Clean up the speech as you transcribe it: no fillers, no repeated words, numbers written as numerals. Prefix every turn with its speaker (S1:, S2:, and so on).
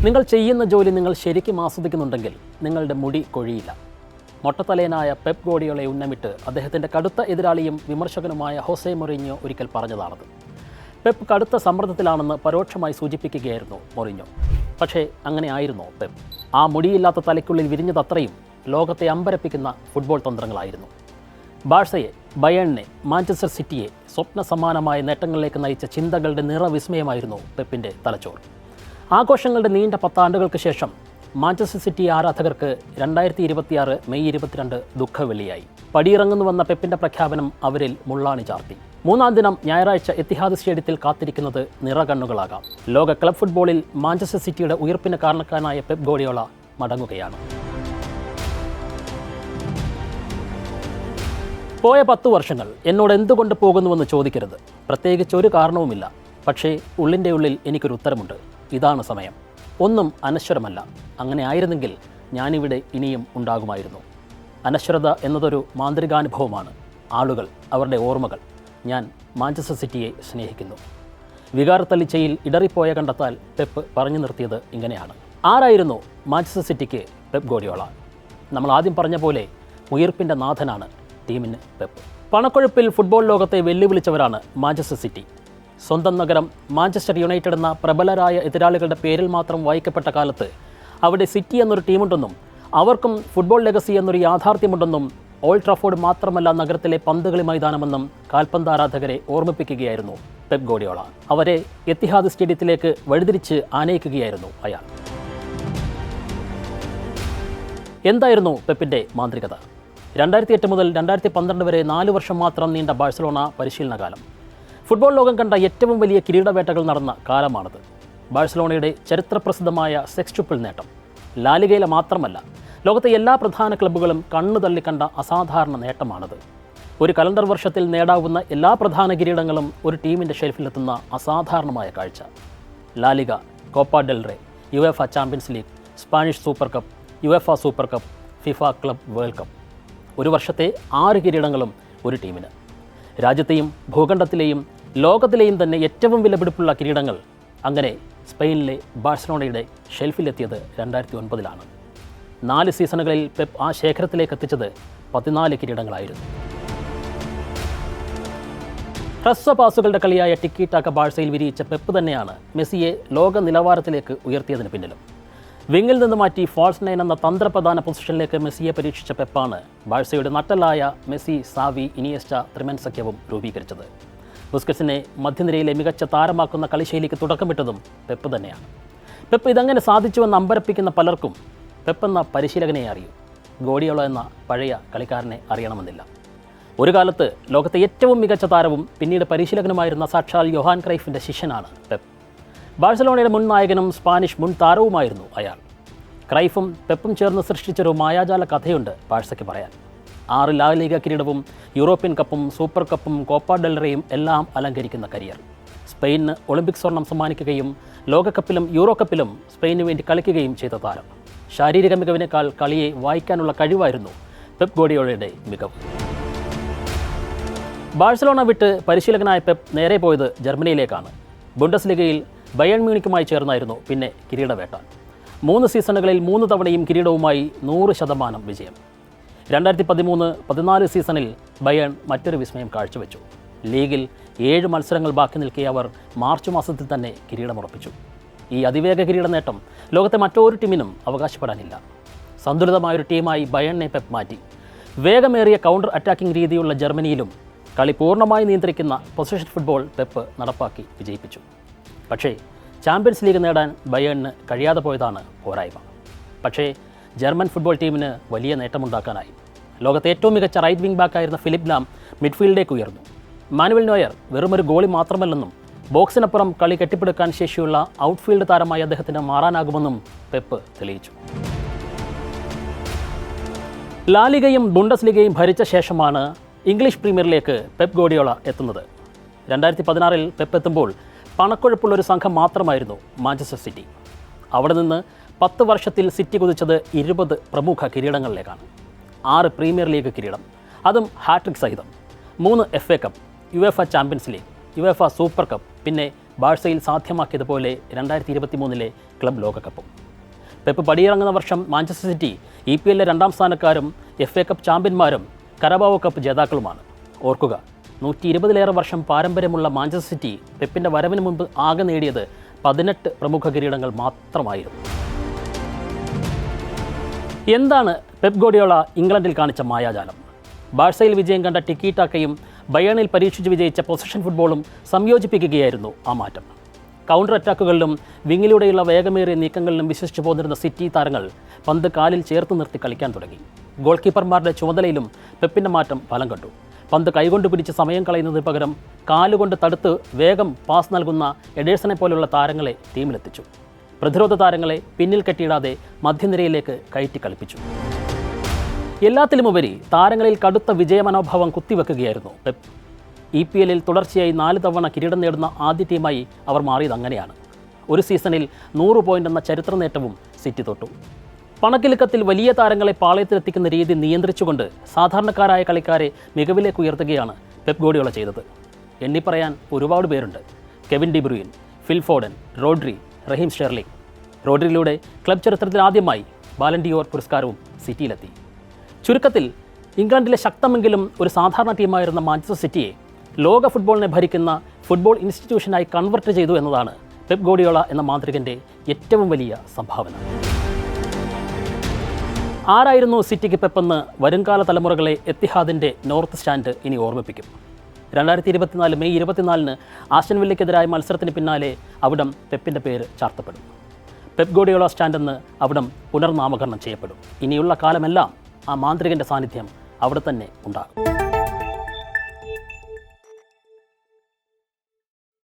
S1: നിങ്ങൾ ചെയ്യുന്ന ജോലി നിങ്ങൾ ശരിക്കും ആസ്വദിക്കുന്നുണ്ടെങ്കിൽ നിങ്ങളുടെ മുടി കൊഴിയില്ല. മൊട്ടത്തലയനായ പെപ്പ് ഗോർഡിയോളയെ ഉന്നമിട്ട് അദ്ദേഹത്തിൻ്റെ കടുത്ത എതിരാളിയും വിമർശകനുമായ ഹോസെ മൊറീഞ്ഞോ ഒരിക്കൽ പറഞ്ഞതാണത്. പെപ്പ് കടുത്ത സമ്മർദ്ദത്തിലാണെന്ന് പരോക്ഷമായി സൂചിപ്പിക്കുകയായിരുന്നു മൊറീഞ്ഞോ. പക്ഷേ അങ്ങനെ ആയിരുന്നോ പെപ്പ്? ആ മുടിയില്ലാത്ത തലയ്ക്കുള്ളിൽ വിരിഞ്ഞതത്രയും ലോകത്തെ അമ്പരപ്പിക്കുന്ന ഫുട്ബോൾ തന്ത്രങ്ങളായിരുന്നു. ബാഴ്സയെ, ബയേണിനെ, മാഞ്ചസ്റ്റർ സിറ്റിയെ സ്വപ്ന സമാനമായ നേട്ടങ്ങളിലേക്ക് നയിച്ച ചിന്തകളുടെ നിറവിസ്മയമായിരുന്നു പെപ്പിൻ്റെ തലച്ചോറ്. ആഘോഷങ്ങളുടെ നീണ്ട 10 ആണ്ടുകൾക്ക് ശേഷം മാഞ്ചസ്റ്റർ സിറ്റി ആരാധകർക്ക് 2026 മെയ് 22 ദുഃഖവെള്ളിയായി. പടിയിറങ്ങുന്നുവെന്ന പെപ്പിൻ്റെ പ്രഖ്യാപനം അവരിൽ മുള്ളാണി ചാർത്തി. 3-ാം ദിനം ഞായറാഴ്ച എത്തിഹാദ് സ്റ്റേഡിയത്തിൽ കാത്തിരിക്കുന്നത് നിറകണ്ണുകളാകാം. ലോക ക്ലബ് ഫുട്ബോളിൽ മാഞ്ചസ്റ്റർ സിറ്റിയുടെ ഉയർപ്പിന് കാരണക്കാരനായ പെപ്പ് ഗോർഡിയോള മടങ്ങുകയാണ്. പോയ 10 വർഷങ്ങൾ എന്നോട് എന്തുകൊണ്ട് പോകുന്നുവെന്ന് ചോദിക്കരുത്. പ്രത്യേകിച്ച് ഒരു കാരണവുമില്ല. പക്ഷേ ഉള്ളിൻ്റെ ഉള്ളിൽ എനിക്കൊരു ഉത്തരമുണ്ട്. ഇതാണ് സമയം. ഒന്നും അനശ്വരമല്ല. അങ്ങനെ ആയിരുന്നെങ്കിൽ ഞാനിവിടെ ഇനിയും ഉണ്ടാകുമായിരുന്നു. അനശ്വരത എന്നതൊരു മാന്ത്രികാനുഭവമാണ്. ആളുകൾ, അവരുടെ ഓർമ്മകൾ. ഞാൻ മാഞ്ചസ്റ്റർ സിറ്റിയെ സ്നേഹിക്കുന്നു. വികാരത്തല്ലിച്ചയിൽ ഇടറിപ്പോയ കണ്ടെത്താൽ പെപ്പ് പറഞ്ഞു നിർത്തിയത് ഇങ്ങനെയാണ്. ആരായിരുന്നു മാഞ്ചസ്റ്റർ സിറ്റിക്ക് പെപ്പ് ഗോർഡിയോള? നമ്മൾ ആദ്യം പറഞ്ഞ പോലെ ഉയർപ്പിൻ്റെ നാഥനാണ് ടീമിന് പെപ്പ്. പണക്കൊഴുപ്പിൽ ഫുട്ബോൾ ലോകത്തെ വെല്ലുവിളിച്ചവരാണ് മാഞ്ചസ്റ്റർ സിറ്റി. സ്വന്തം നഗരം മാഞ്ചസ്റ്റർ യുണൈറ്റഡ് എന്ന പ്രബലരായ എതിരാളികളുടെ പേരിൽ മാത്രം വായിക്കപ്പെട്ട കാലത്ത് അവിടെ സിറ്റി എന്നൊരു ടീമുണ്ടെന്നും അവർക്കും ഫുട്ബോൾ ലെഗസി എന്നൊരു യാഥാർത്ഥ്യമുണ്ടെന്നും ഓൾഡ് ട്രാഫോർഡ് മാത്രമല്ല നഗരത്തിലെ പന്തുകളി മൈതാനമെന്നും കാൽപന്ത് ആരാധകരെ ഓർമ്മിപ്പിക്കുകയായിരുന്നു പെപ്പ് ഗോർഡിയോള. അവരെ എത്തിഹാദ് സ്റ്റേഡിയത്തിലേക്ക് വഴിതിരിച്ച് ആനയിക്കുകയായിരുന്നു അയാൾ. എന്തായിരുന്നു പെപ്പിൻ്റെ മാന്ത്രികത? 2008 മുതൽ 2012 വരെ 4 വർഷം മാത്രം നീണ്ട ബാഴ്സലോണ പരിശീലനകാലം. ഫുട്ബോൾ ലോകം കണ്ട ഏറ്റവും വലിയ കിരീടവേട്ടകൾ നടന്ന കാലമാണത്. ബാഴ്സലോണയുടെ ചരിത്രപ്രസിദ്ധമായ സെക്സ്റ്റുപ്പിൾ നേട്ടം ലാലിഗയിലെ മാത്രമല്ല, ലോകത്തെ എല്ലാ പ്രധാന ക്ലബ്ബുകളും കണ്ണു തള്ളിക്കണ്ട അസാധാരണ നേട്ടമാണത്. ഒരു കലണ്ടർ വർഷത്തിൽ നേടാവുന്ന എല്ലാ പ്രധാന കിരീടങ്ങളും ഒരു ടീമിൻ്റെ ഷെൽഫിലെത്തുന്ന അസാധാരണമായ കാഴ്ച. La Liga, Copa del Rey, UEFA Champions League, Spanish Super Cup, UEFA Super Cup, FIFA Club World Cup. ഒരു വർഷത്തെ 6 കിരീടങ്ങളും ഒരു ടീമിന്. രാജ്യത്തെയും ഭൂഖണ്ഡത്തിലെയും ലോകത്തിലെയും തന്നെ ഏറ്റവും വിലപിടിപ്പുള്ള കിരീടങ്ങൾ അങ്ങനെ സ്പെയിനിലെ ബാഴ്സലോണയുടെ ഷെൽഫിലെത്തിയത് 2009-ലാണ്. 4 സീസണുകളിൽ പെപ്പ് ആ ശേഖരത്തിലേക്ക് എത്തിച്ചത് 14 കിരീടങ്ങളായിരുന്നു. ഹ്രസ്വ പാസുകളുടെ കളിയായ ടിക്കി ടാക്ക ബാഴ്സയിൽ വിരിയിച്ച പെപ്പ് തന്നെയാണ് മെസ്സിയെ ലോക നിലവാരത്തിലേക്ക് ഉയർത്തിയതിന് പിന്നിലും. വിങ്ങിൽ നിന്ന് മാറ്റി ഫാൾസ് 9 എന്ന തന്ത്രപ്രധാന പൊസിഷനിലേക്ക് മെസ്സിയെ പരീക്ഷിച്ച പെപ്പാണ് ബാഴ്സയുടെ നട്ടലായ മെസ്സി, സാവി, ഇനിയസ്റ്റ ത്രിമൻ സഖ്യവും രൂപീകരിച്ചത്. ബുസ്കറ്റ്സിനെ മധ്യനിരയിലെ മികച്ച താരമാക്കുന്ന കളിശൈലിക്ക് തുടക്കമിട്ടതും പെപ്പ് തന്നെയാണ്. പെപ്പ് ഇതങ്ങനെ സാധിച്ചുവെന്ന് അമ്പരപ്പിക്കുന്ന പലർക്കും പെപ്പ് എന്ന പരിശീലകനെ അറിയൂ. ഗോർഡിയോള എന്ന പഴയ കളിക്കാരനെ അറിയണമെന്നില്ല. ഒരു കാലത്ത് ലോകത്തെ ഏറ്റവും മികച്ച താരവും പിന്നീട് പരിശീലകനുമായിരുന്ന സാക്ഷാൽ യോഹാൻ ക്രൈഫിൻ്റെ ശിഷ്യനാണ് പെപ്പ്. ബാഴ്സലോണയുടെ മുൻ നായകനും സ്പാനിഷ് മുൻ താരവുമായിരുന്നു അയാൾ. ക്രൈഫും പെപ്പും ചേർന്ന് സൃഷ്ടിച്ചൊരു മായാജാല കഥയുണ്ട് ബാഴ്സയ്ക്ക് പറയാൻ. 6 ലാ ലീഗ കിരീടവും യൂറോപ്യൻ കപ്പും സൂപ്പർ കപ്പും കോപ്പ ഡെൽ റേയും എല്ലാം അലങ്കരിക്കുന്ന കരിയർ. സ്പെയിനിന് ഒളിമ്പിക് സ്വർണം സമ്മാനിക്കുകയും ലോകകപ്പിലും യൂറോ കപ്പിലും സ്പെയിനു വേണ്ടി കളിക്കുകയും ചെയ്ത താരം. ശാരീരിക മികവിനേക്കാൾ കളിയെ വായിക്കാനുള്ള കഴിവായിരുന്നു പെപ്പ് ഗോർഡിയോളയുടെ മികവ്. ബാഴ്സലോണ വിട്ട് പരിശീലകനായ പെപ്പ് നേരെ പോയത് ജർമ്മനിയിലേക്കാണ്. ബുണ്ടസ് ലീഗയിൽ ബയേൺ മ്യൂണിക്കുമായി ചേർന്നായിരുന്നു പിന്നെ കിരീടവേട്ട. 3 സീസണുകളിൽ 3 തവണയും കിരീടവുമായി 100% വിജയം. 2013-14 സീസണിൽ ബയേൺ മറ്റൊരു വിസ്മയം കാഴ്ചവെച്ചു. ലീഗിൽ 7 മത്സരങ്ങൾ ബാക്കി നിൽക്കെ അവർ മാർച്ച് മാസത്തിൽ തന്നെ കിരീടമുറപ്പിച്ചു. ഈ അതിവേഗ കിരീട നേട്ടം ലോകത്തെ മറ്റൊരു ടീമിനും അവകാശപ്പെടാനില്ല. സന്തുലിതമായൊരു ടീമായി ബയേണിനെ പെപ്പ് മാറ്റി. വേഗമേറിയ കൗണ്ടർ അറ്റാക്കിംഗ് രീതിയുള്ള ജർമ്മനിയിലും കളി പൂർണ്ണമായി നിയന്ത്രിക്കുന്ന പൊസിഷൻ ഫുട്ബോൾ പെപ്പ് നടപ്പാക്കി വിജയിപ്പിച്ചു. പക്ഷേ ചാമ്പ്യൻസ് ലീഗ് നേടാൻ ബയേണിന് കഴിയാതെ പോയതാണ് പോരായ്മ. പക്ഷേ ജർമ്മൻ ഫുട്ബോൾ ടീമിന് വലിയ നേട്ടമുണ്ടാക്കാനായി. ലോകത്തെ ഏറ്റവും മികച്ച റൈറ്റ് വിംഗ് ബാക്കായിരുന്ന ഫിലിപ്പ് ലാം മിഡ്ഫീൽഡിലേക്ക് ഉയർന്നു. മാനുവൽ നോയർ വെറുമൊരു ഗോളി മാത്രമല്ലെന്നും ബോക്സിനപ്പുറം കളി കെട്ടിപ്പടുക്കാൻ ശേഷിയുള്ള ഔട്ട്ഫീൽഡ് താരമായി അദ്ദേഹത്തിന് മാറാനാകുമെന്നും പെപ്പ് തെളിയിച്ചു. ലാലിഗയും ബുണ്ടസ് ലീഗയും ഭരിച്ച ശേഷമാണ് ഇംഗ്ലീഷ് പ്രീമിയറിലേക്ക് പെപ്പ് ഗോർഡിയോള എത്തുന്നത്. 2016-ൽ പെപ്പ് എത്തുമ്പോൾ പണക്കൊഴുപ്പുള്ളൊരു സംഘം മാത്രമായിരുന്നു മാഞ്ചസ്റ്റർ സിറ്റി. അവിടെ നിന്ന് 10 വർഷത്തിൽ സിറ്റി കുതിച്ചത് 20 പ്രമുഖ കിരീടങ്ങളിലേക്കാണ്. 6 പ്രീമിയർ ലീഗ് കിരീടം, അതും ഹാട്രിക് സഹിതം. 3 FA cup, UEFA Champions league, UEFA Super cup, പിന്നെ ബാഴ്സയിൽ സാധ്യമാക്കിയതുപോലെ 2023 ക്ലബ് ലോകകപ്പും. പെപ്പ് പടിയിറങ്ങുന്ന വർഷം മാഞ്ചസ്റ്റർ സിറ്റി EPL രണ്ടാം സ്ഥാനക്കാരും FA കപ്പ് ചാമ്പ്യന്മാരും കരബാവോ കപ്പ് ജേതാക്കളുമാണ്. ഓർക്കുക, 120-ലേറെ വർഷം പാരമ്പര്യമുള്ള മാഞ്ചസ്റ്റർ സിറ്റി പെപ്പിൻ്റെ വരവിന് മുമ്പ് ആകെ നേടിയത് 18 പ്രമുഖ കിരീടങ്ങൾ മാത്രമായിരുന്നു. എന്താണ് പെപ്പ് ഗോർഡിയോള ഇംഗ്ലണ്ടിൽ കാണിച്ച മായാജാലം? ബാഴ്സയിൽ വിജയം കണ്ട ടിക്കി ടാക്കയും ബയേണിൽ പരീക്ഷിച്ച് വിജയിച്ച പൊസഷൻ ഫുട്ബോളും സംയോജിപ്പിക്കുകയായിരുന്നു ആ മാറ്റം. കൗണ്ടർ അറ്റാക്കുകളിലും വിങ്ങിലൂടെയുള്ള വേഗമേറിയ നീക്കങ്ങളിലും വിശ്വസിച്ചു പോന്നിരുന്ന സിറ്റി താരങ്ങൾ പന്ത് കാലിൽ ചേർത്ത് നിർത്തി കളിക്കാൻ തുടങ്ങി. ഗോൾ കീപ്പർമാരുടെ ചുമതലയിലും പെപ്പിൻ്റെ മാറ്റം ഫലം കണ്ടു. പന്ത് കൈകൊണ്ട് പിടിച്ച് സമയം കളയുന്നതിന് പകരം കാലുകൊണ്ട് തടുത്ത് വേഗം പാസ് നൽകുന്ന എഡേഴ്സനെ പോലുള്ള താരങ്ങളെ ടീമിലെത്തിച്ചു. പ്രതിരോധ താരങ്ങളെ പിന്നിൽ കെട്ടിയിടാതെ മധ്യനിരയിലേക്ക് കയറ്റി കളിപ്പിച്ചു. എല്ലാത്തിലുമുപരി താരങ്ങളിൽ കടുത്ത വിജയമനോഭാവം കുത്തിവെക്കുകയായിരുന്നു പെപ്പ്. EPL തുടർച്ചയായി 4 തവണ കിരീടം നേടുന്ന ആദ്യ ടീമായി അവർ മാറിയത് അങ്ങനെയാണ്. ഒരു സീസണിൽ 100 പോയിന്റ് എന്ന ചരിത്ര നേട്ടവും സിറ്റി തൊട്ടു. പണക്കിലുക്കത്തിൽ വലിയ താരങ്ങളെ പാളയത്തിലെത്തിക്കുന്ന രീതി നിയന്ത്രിച്ചുകൊണ്ട് സാധാരണക്കാരായ കളിക്കാരെ മികവിലേക്ക് ഉയർത്തുകയാണ് പെപ്പ് ഗോർഡിയോള ചെയ്തത്. എണ്ണിപ്പറയാൻ ഒരുപാട് പേരുണ്ട്. Kevin De Bruyne, Phil Foden, Rodri, Raheem Sterling. റോഡ്രിയിലൂടെ ക്ലബ് ചരിത്രത്തിൽ ആദ്യമായി ബാലൻ ഡിയോർ പുരസ്കാരവും സിറ്റിയിലെത്തി. ചുരുക്കത്തിൽ ഇംഗ്ലണ്ടിലെ ശക്തമെങ്കിലും ഒരു സാധാരണ ടീമായിരുന്ന മാഞ്ചസ്റ്റർ സിറ്റിയെ ലോക ഫുട്ബോളിനെ ഭരിക്കുന്ന ഫുട്ബോൾ ഇൻസ്റ്റിറ്റ്യൂഷനായി കൺവെർട്ട് ചെയ്തു എന്നതാണ് പെപ്പ് ഗോർഡിയോള എന്ന മാന്ത്രികൻ്റെ ഏറ്റവും വലിയ സംഭാവന. ആരായിരുന്നു സിറ്റിക്ക് പെപ്പെന്ന് വരുംകാല തലമുറകളെ എത്തിഹാദിൻ്റെ നോർത്ത് സ്റ്റാൻഡ് ഇനി ഓർമ്മിപ്പിക്കും. 2024 മെയ് 24 ആസ്റ്റൺ വില്ലയ്ക്കെതിരായ മത്സരത്തിന് പിന്നാലെ അവിടം പെപ്പിൻ്റെ പേര് ചാർത്തപ്പെടും. പെപ്പ് ഗോർഡിയോള സ്റ്റാൻഡ് എന്ന് അവിടം പുനർനാമകരണം ചെയ്യപ്പെടും. ഇനിയുള്ള കാലമെല്ലാം ആ മാന്ത്രികൻ്റെ സാന്നിധ്യം അവിടെ തന്നെ ഉണ്ടാകും.